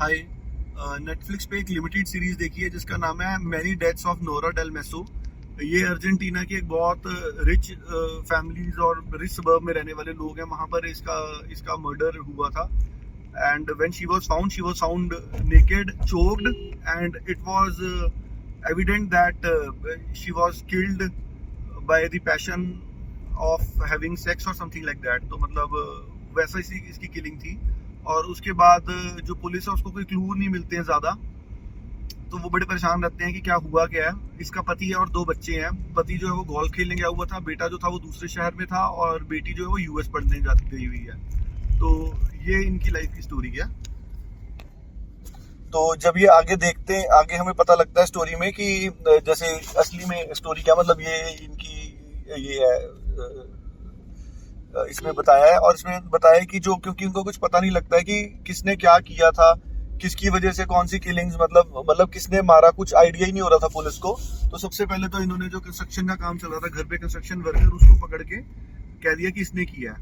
हाय। Netflix पे एक limited series देखी है जिसका नाम है many deaths of Nora Dalmasso. ये अर्जेंटीना की एक बहुत रिच फैमिलीज और रिच सबर्ब में रहने वाले लोग हैं, वहां पर इसका मर्डर हुआ था। And when she was found naked, choked, and it was evident that she was killed by the passion of having sex और समथिंग लाइक दैट। तो मतलब वैसा इसकी किलिंग थी। और उसके बाद जो पुलिस है उसको कोई क्लू नहीं मिलते हैं ज्यादा, तो वो बड़े परेशान रहते हैं कि क्या हुआ क्या है। इसका पति है और दो बच्चे हैं। पति जो है वो गोल्फ खेलने गया हुआ था, बेटा जो था वो दूसरे शहर में था, और बेटी जो है वो यूएस पढ़ने जाती गई हुई है। तो ये इनकी लाइफ की स्टोरी है। तो जब ये आगे देखते हैं, आगे हमें पता लगता है स्टोरी में कि जैसे असली में स्टोरी क्या, मतलब ये इनकी ये है इसमें बताया है। और इसमें बताया है कि जो, क्योंकि उनको कुछ पता नहीं लगता है कि किसने क्या किया था, किसकी वजह से कौन सी किलिंग्स, मतलब किसने मारा, कुछ आइडिया ही नहीं हो रहा था पुलिस को। तो सबसे पहले तो इन्होंने जो कंस्ट्रक्शन का काम चल रहा था घर पे, कंस्ट्रक्शन वर्कर, उसको पकड़ के कह दिया कि इसने किया है।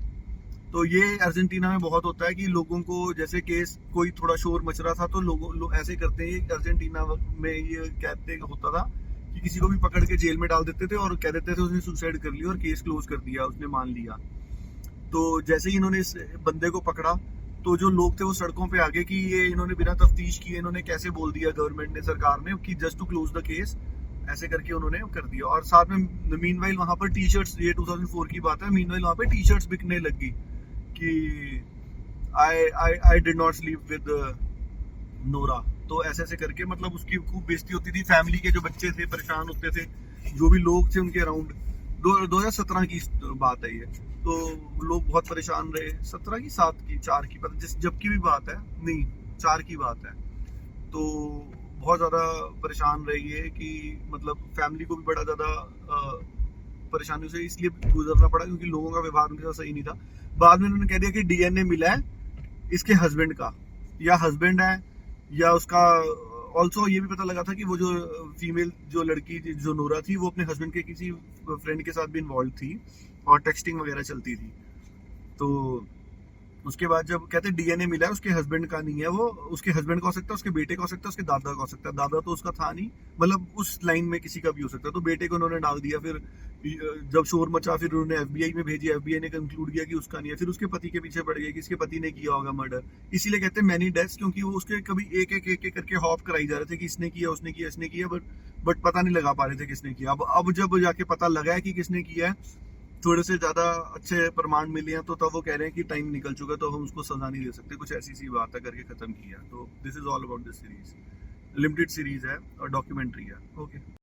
तो ये अर्जेंटीना में बहुत होता है कि लोगों को, जैसे केस कोई थोड़ा शोर मच रहा था तो लोग ऐसे करते हैं। अर्जेंटीना में ये कहते होता था कि किसी को भी पकड़ के जेल में डाल देते थे और कह देते थे उसने सुसाइड कर लिया और केस क्लोज कर दिया, उसने मान लिया। तो जैसे ही इन्होंने इस बंदे को पकड़ा तो जो लोग थे वो सड़कों पे आ गए कि ये इन्होंने बिना तफ्तीश किए इन्होंने कैसे बोल दिया गवर्नमेंट ने, सरकार ने, कि just to close the case, ऐसे करके उन्होंने कर दिया। और साथ में मीनवाइल वहां पर टी शर्ट्स, ये 2004 की बात है, मीनवाइल वहां पे टी शर्ट्स बिकने लगी कि I did not sleep with Nora. तो ऐसे ऐसे करके मतलब उसकी खूब बेइज्जती होती थी। फैमिली के जो बच्चे थे परेशान होते थे, जो भी लोग थे उनके अराउंड। 2017 की बात है ये। तो लोग बहुत परेशान रहे। 17 की, 7 की, 4 की, पता जिस जब की भी बात है, नहीं 4 की बात है। तो बहुत ज्यादा परेशान रही है कि मतलब फैमिली को भी बड़ा ज्यादा परेशानी से इसलिए गुजरना पड़ा क्योंकि लोगों का व्यवहार उनके साथ सही नहीं था। बाद में उन्होंने कह दिया कि डीएनए मिला है इसके हस्बैंड का, या हस्बैंड है या उसका। ऑल्सो ये भी पता लगा था कि वो जो फीमेल, जो लड़की जो नोरा थी, वो अपने हस्बैंड के किसी फ्रेंड के साथ भी इन्वॉल्व थी और टेक्सटिंग वगैरह चलती थी। तो उसके बाद जब कहते डीएनए मिला है, उसके हस्बैंड का नहीं है वो, उसके हस्बैंड का हो सकता है, उसके बेटे का हो सकता है, उसके दादा का हो सकता है। दादा तो उसका था नहीं, मतलब उस लाइन में किसी का भी हो सकता है। तो बेटे को उन्होंने डाल दिया। फिर जब शोर मचा फिर उन्होंने एफबीआई में भेजी, एफबीआई ने कंक्लूड किया कि उसका नहीं है। फिर उसके पति के पीछे पड़ गए कि इसके पति ने किया होगा मर्डर। इसीलिए कहते हैं मैनी डेथ्स, क्योंकि वो उसके कभी एक एक करके हॉप कराई जा रहे थे कि इसने किया, उसने किया, इसने किया, बट पता नहीं लगा पा रहे थे किसने किया। अब जब जाके पता लगा है कि किसने किया है, थोड़े से ज्यादा अच्छे प्रमाण मिले हैं, तो तब वो कह रहे हैं कि टाइम निकल चुका, तो हम उसको सजा नहीं दे सकते। कुछ ऐसी सी बात है करके खत्म किया। तो this is all about this series. Limited series है और डॉक्यूमेंट्री है। ओके।